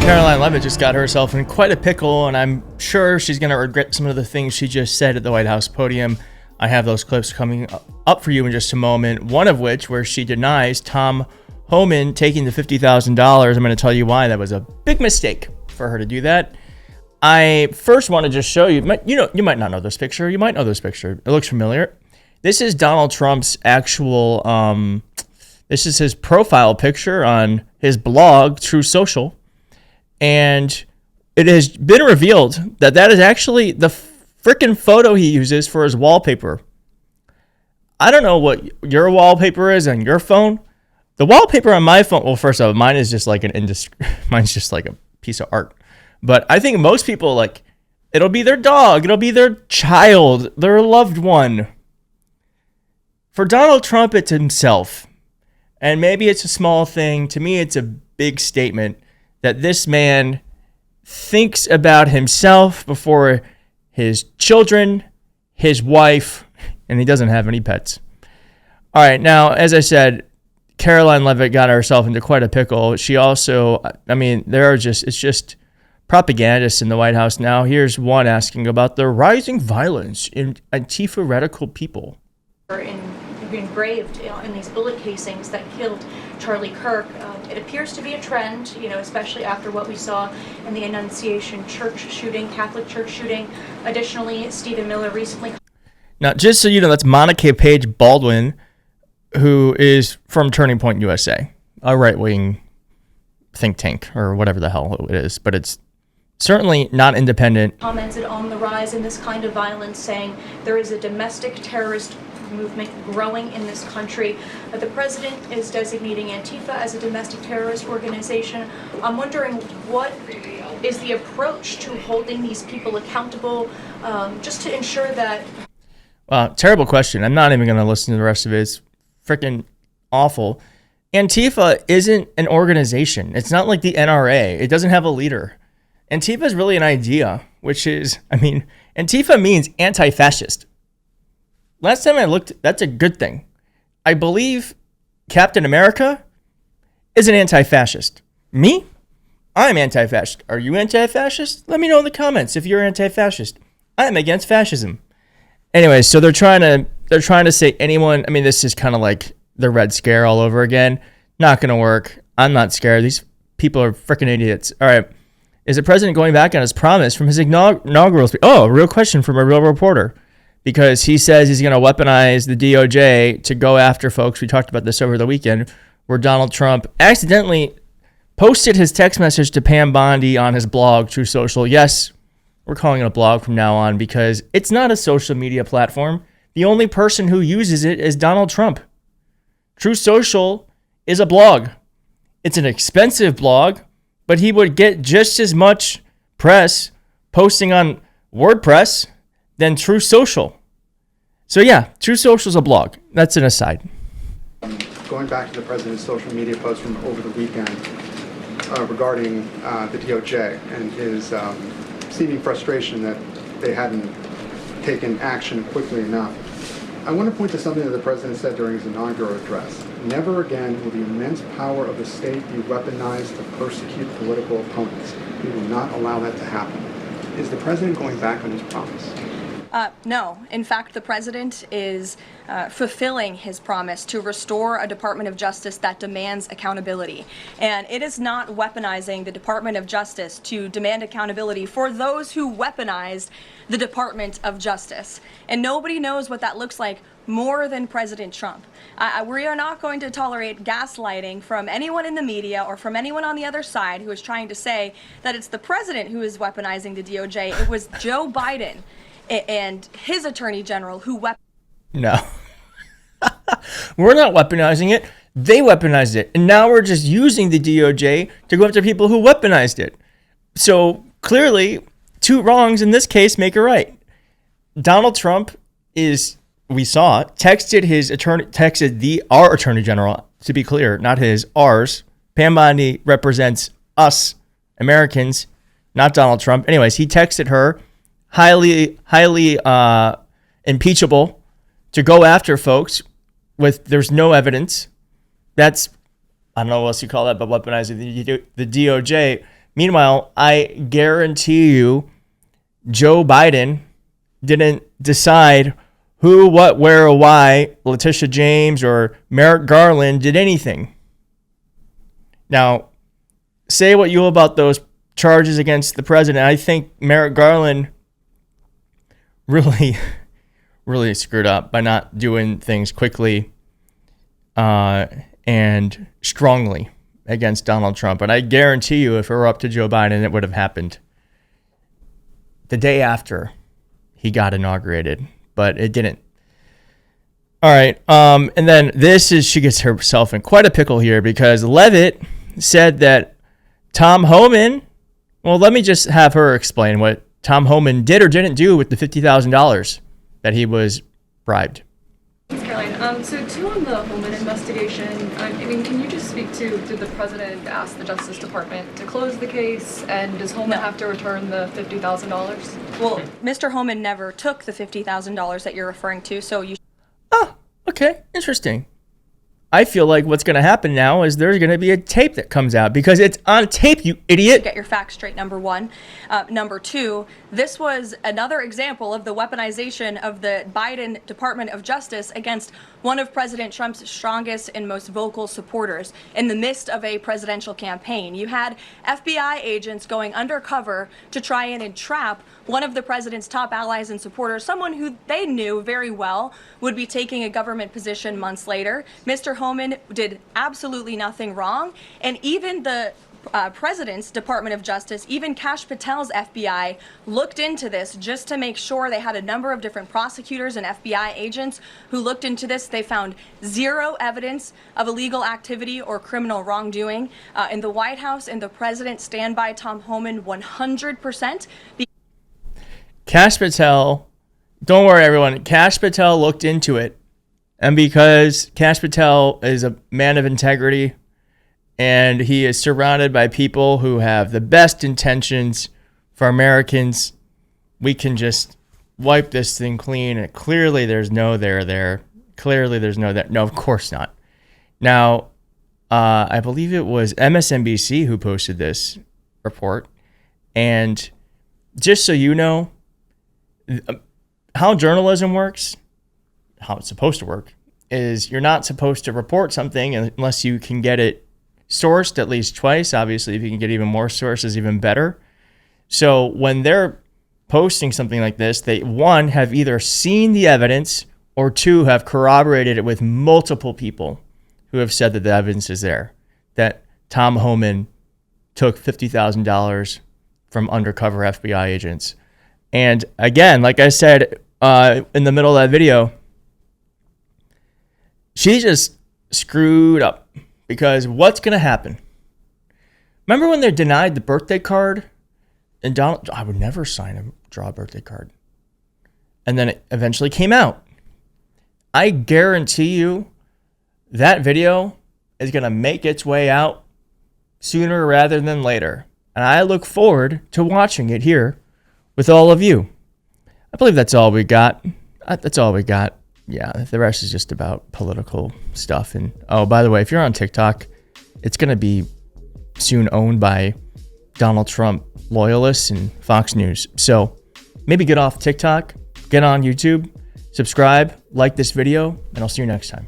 Karoline Leavitt just got herself in quite a pickle, and I'm sure she's going to regret some of the things she just said at the White House podium. I have those clips coming up for you in just a moment, one of which where she denies Tom Homan taking the $50,000. I'm going to tell you why that was a big mistake for her to do that. I first want to just show you, you might not know this picture. You might know this picture. It looks familiar. This is Donald Trump's actual, this is his profile picture on his blog, True Social. And it has been revealed that that is actually the freaking photo he uses for his wallpaper. I don't know what your wallpaper is on your phone. The wallpaper on my phone, well, first off, mine is just like mine's just like a piece of art. But I think most people, like, it'll be their dog, it'll be their child, their loved one. For Donald Trump, it's himself. And maybe it's a small thing. To me, it's a big statement that this man thinks about himself before his children, his wife, and he doesn't have any pets. All right, now, as I said, Karoline Leavitt got herself into quite a pickle. She also, it's just propagandists in the White House now. Here's one asking about the rising violence in Antifa radical people. Engraved in these bullet casings that killed Charlie Kirk. It appears to be a trend, especially after what we saw in the Annunciation Church shooting, Catholic Church shooting. Additionally, Stephen Miller recently... Now, just so you know, that's Monica Page Baldwin, who is from Turning Point USA, a right-wing think tank, or whatever the hell it is, but it's certainly not independent. Commented on the rise in this kind of violence, saying there is a domestic terrorist movement growing in this country. The president is designating Antifa as a domestic terrorist organization. I'm wondering, what is the approach to holding these people accountable, just to ensure that... Terrible question. I'm not even going to listen to the rest of it. It's freaking awful. Antifa isn't an organization. It's not like the NRA. It doesn't have a leader. Antifa is really an idea, which is, Antifa means anti-fascist. Last time I looked, that's a good thing. I believe Captain America is an anti-fascist. Me? I'm anti-fascist. Are you anti-fascist? Let me know in the comments if you're anti-fascist. I'm against fascism. Anyway, so they're trying to say anyone, this is kind of like the Red Scare all over again. Not going to work. I'm not scared. These people are freaking idiots. All right. Is the president going back on his promise from his inaugural speech? Oh, a real question from a real reporter. Because he says he's going to weaponize the DOJ to go after folks. We talked about this over the weekend, where Donald Trump accidentally posted his text message to Pam Bondi on his blog, True Social. Yes, we're calling it a blog from now on because it's not a social media platform. The only person who uses it is Donald Trump. True Social is a blog. It's an expensive blog, but he would get just as much press posting on WordPress than True Social. So yeah, True Social is a blog. That's an aside. Going back to the president's social media post from over the weekend regarding the DOJ and his seeming frustration that they hadn't taken action quickly enough. I want to point to something that the president said during his inaugural address. Never again will the immense power of the state be weaponized to persecute political opponents. We will not allow that to happen. Is the president going back on his promise? No. In fact, the president is fulfilling his promise to restore a Department of Justice that demands accountability. And it is not weaponizing the Department of Justice to demand accountability for those who weaponized the Department of Justice. And nobody knows what that looks like more than President Trump. We are not going to tolerate gaslighting from anyone in the media or from anyone on the other side who is trying to say that it's the president who is weaponizing the DOJ. It was Joe Biden and his attorney general who No. We're not weaponizing it. They weaponized it. And now we're just using the DOJ to go after people who weaponized it. So clearly, two wrongs in this case make a right. Donald Trump we saw, texted our attorney general, to be clear, not his, ours. Pam Bondi represents us, Americans, not Donald Trump. Anyways, he texted her, highly impeachable, to go after folks with there's no evidence. That's I don't know what else you call that, but weaponizing the DOJ. Meanwhile, I guarantee you, Joe Biden didn't decide who, what, where, or why Letitia James or Merrick Garland did anything. Now, say what you will about those charges against the president. I think Merrick Garland really, really screwed up by not doing things quickly and strongly against Donald Trump. And I guarantee you, if it were up to Joe Biden, it would have happened the day after he got inaugurated, but it didn't. All right. And then she gets herself in quite a pickle here because Leavitt said that Tom Homan, well, let me just have her explain what Tom Homan did or didn't do with the $50,000 that he was bribed. Thanks, Karoline. So two on the Homan investigation. I mean, can you just speak to, did the president ask the Justice Department to close the case, and does Homan have to return the $50,000? Well, Mr. Homan never took the $50,000 that you're referring to, so you... Oh, okay. Interesting. I feel like what's going to happen now is there's going to be a tape that comes out because it's on tape, you idiot. Get your facts straight, number one. Number two, this was another example of the weaponization of the Biden Department of Justice against one of President Trump's strongest and most vocal supporters in the midst of a presidential campaign. You had FBI agents going undercover to try and entrap one of the president's top allies and supporters, someone who they knew very well would be taking a government position months later. Mr. Homan did absolutely nothing wrong, and even the President's Department of Justice, even Kash Patel's FBI, looked into this just to make sure. They had a number of different prosecutors and FBI agents who looked into this. They found zero evidence of illegal activity or criminal wrongdoing in the White House, and the president stand by Tom Homan 100%. Kash Patel, don't worry, everyone. Kash Patel looked into it, and because Kash Patel is a man of integrity, and he is surrounded by people who have the best intentions for Americans, we can just wipe this thing clean. And clearly there's no there. Clearly there's no there. No, of course not. Now, I believe it was MSNBC who posted this report. And just so you know, how journalism works, how it's supposed to work, is you're not supposed to report something unless you can get it sourced at least twice. Obviously, if you can get even more sources, even better. So when they're posting something like this, they, one, have either seen the evidence, or two, have corroborated it with multiple people who have said that the evidence is there, that Tom Homan took $50,000 from undercover FBI agents. And again, like I said in the middle of that video, she just screwed up. Because what's going to happen? Remember when they denied the birthday card? And Donald, I would never draw a birthday card. And then it eventually came out. I guarantee you that video is going to make its way out sooner rather than later. And I look forward to watching it here with all of you. I believe that's all we got. That's all we got. Yeah, the rest is just about political stuff. And oh, by the way, if you're on TikTok, it's going to be soon owned by Donald Trump loyalists and Fox News. So maybe get off TikTok, get on YouTube, subscribe, like this video, and I'll see you next time.